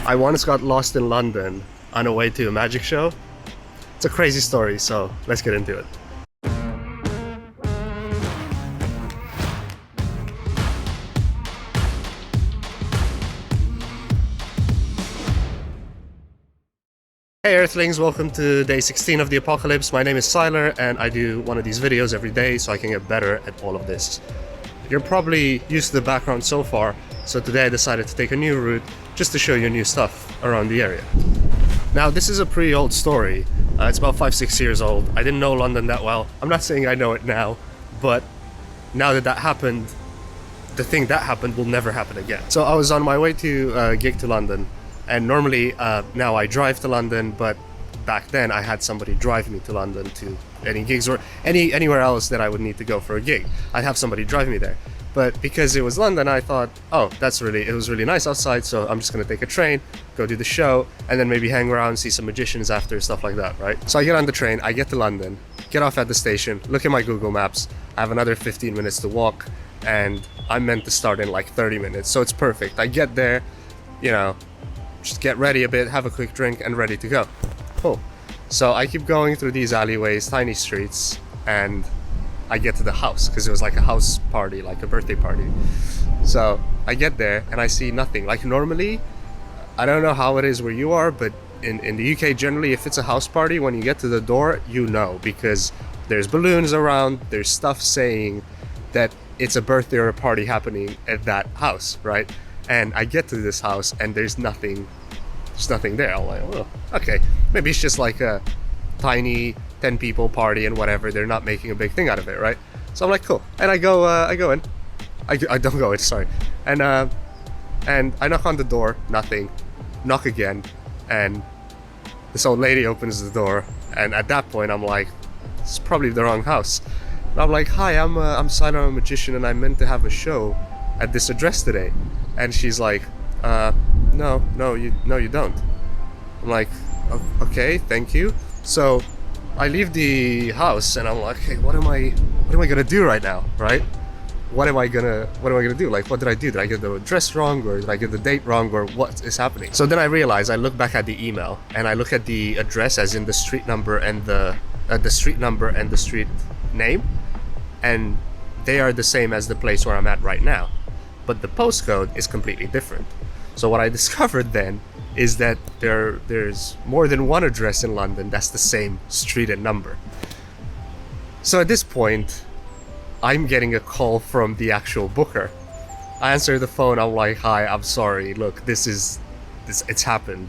I once got lost in London on a way to a magic show. It's a crazy story, so let's get into it. Hey Earthlings, welcome to day 16 of the apocalypse. My name is Sylar and I do one of these videos every day so I can get better at all of this. You're probably used to the background so far, so today I decided to take a new route just to show you new stuff around the area. Now this is a pretty old story. It's about 5-6 years old. I didn't know London that well. I'm not saying I know it now, but now that that happened, the thing that happened will never happen again. So I was on my way to a gig to London. And normally, now I drive to London, but back then I had somebody drive me to London to any gigs or anywhere else that I would need to go for a gig. I'd have somebody drive me there. But because it was London, it was really nice outside, so I'm just gonna take a train, go do the show, and then maybe hang around, see some magicians after, stuff like that, right? So I get on the train, I get to London, get off at the station, look at my Google Maps, I have another 15 minutes to walk, and I'm meant to start in like 30 minutes, so it's perfect. I get there, you know, just get ready a bit, have a quick drink, and ready to go. Cool. So I keep going through these alleyways, tiny streets, and I get to the house, because it was like a house party, like a birthday party. So I get there, and I see nothing. Like normally, I don't know how it is where you are, but in the UK, generally, if it's a house party, when you get to the door, you know, because there's balloons around, there's stuff saying that it's a birthday or a party happening at that house, right? And I get to this house and there's nothing there. I'm like, oh, okay, maybe it's just like a tiny 10 people party and whatever. They're not making a big thing out of it, right? So I'm like, cool. And I go in. I don't go in, sorry. And I knock on the door, nothing. Knock again, and this old lady opens the door. And at that point, I'm like, it's probably the wrong house. And I'm like, hi, I'm Sylar, I'm a magician, and I meant to have a show at this address today. And she's like, no, you don't. I'm like, okay, thank you. So I leave the house and I'm like, hey, what am I gonna do right now, right? What am I gonna do? Like, what did I do? Did I get the address wrong, or did I get the date wrong, or what is happening? So then I realize, I look back at the email and I look at the address as in the street number and the street name, and they are the same as the place where I'm at right now. But the postcode is completely different. So what I discovered then is that there's more than one address in London that's the same street and number. So at this point, I'm getting a call from the actual booker. I answer the phone, I'm like, hi, I'm sorry, look, it's happened.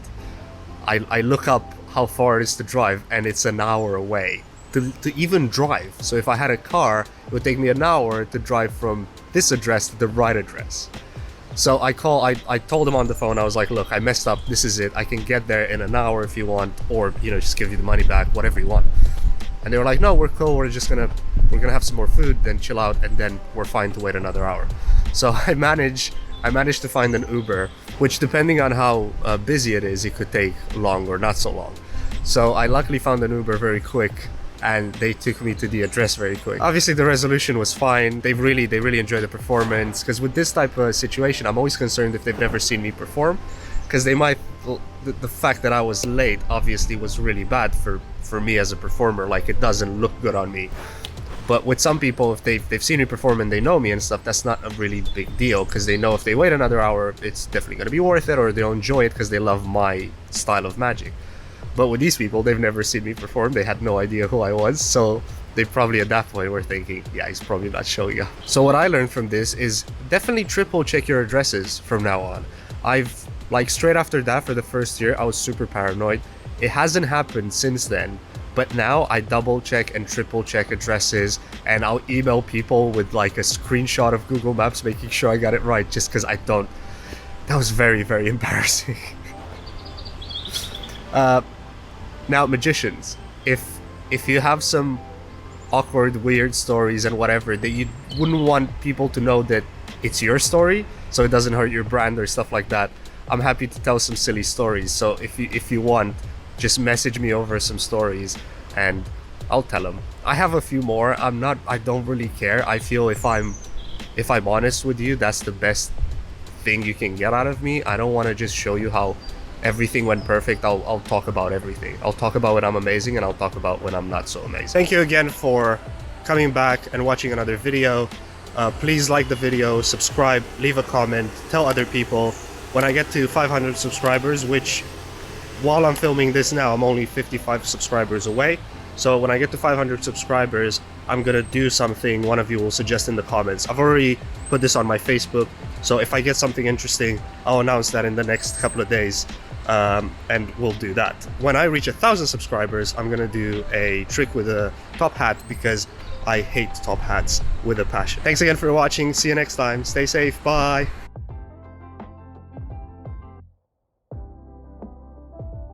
I look up how far it is to drive and it's an hour away to even drive. So if I had a car, it would take me an hour to drive from this address to the right address. So I told him on the phone, I was like, look, I messed up, this is it, I can get there in an hour if you want, or, you know, just give you the money back, whatever you want. And they were like, no, we're cool, we're gonna have some more food, then chill out, and then we're fine to wait another hour. So I managed to find an Uber, which depending on how busy it is, it could take long or not so long. So I luckily found an Uber very quick, and they took me to the address very quick. Obviously the resolution was fine. They really enjoyed the performance, because with this type of situation, I'm always concerned if they've never seen me perform, because they might, the fact that I was late obviously was really bad for me as a performer. Like, it doesn't look good on me. But with some people, if they've seen me perform and they know me and stuff, that's not a really big deal, because they know if they wait another hour, it's definitely going to be worth it, or they'll enjoy it because they love my style of magic. But with these people, they've never seen me perform, they had no idea who I was, so they probably at that point were thinking, yeah, he's probably not showing up. So what I learned from this is definitely triple check your addresses from now on. I've, like, straight after that, for the first year, I was super paranoid. It hasn't happened since then, but now I double check and triple check addresses, and I'll email people with like a screenshot of Google Maps making sure I got it right, just because I don't. That was very, very embarrassing. Now, magicians, if you have some awkward, weird stories and whatever, that you wouldn't want people to know that it's your story, so it doesn't hurt your brand or stuff like that, I'm happy to tell some silly stories. So if you want, just message me over some stories and I'll tell them. I have a few more. I don't really care. I feel if I'm honest with you, that's the best thing you can get out of me. I don't want to just show you how everything went perfect, I'll talk about everything. I'll talk about when I'm amazing, and I'll talk about when I'm not so amazing. Thank you again for coming back and watching another video. Please like the video, subscribe, leave a comment, tell other people. When I get to 500 subscribers, which while I'm filming this now, I'm only 55 subscribers away. So when I get to 500 subscribers, I'm gonna do something one of you will suggest in the comments. I've already put this on my Facebook, so if I get something interesting, I'll announce that in the next couple of days, and we'll do that. When I reach 1,000 subscribers, I'm gonna do a trick with a top hat, because I hate top hats with a passion. Thanks again for watching. See you next time. Stay safe. Bye.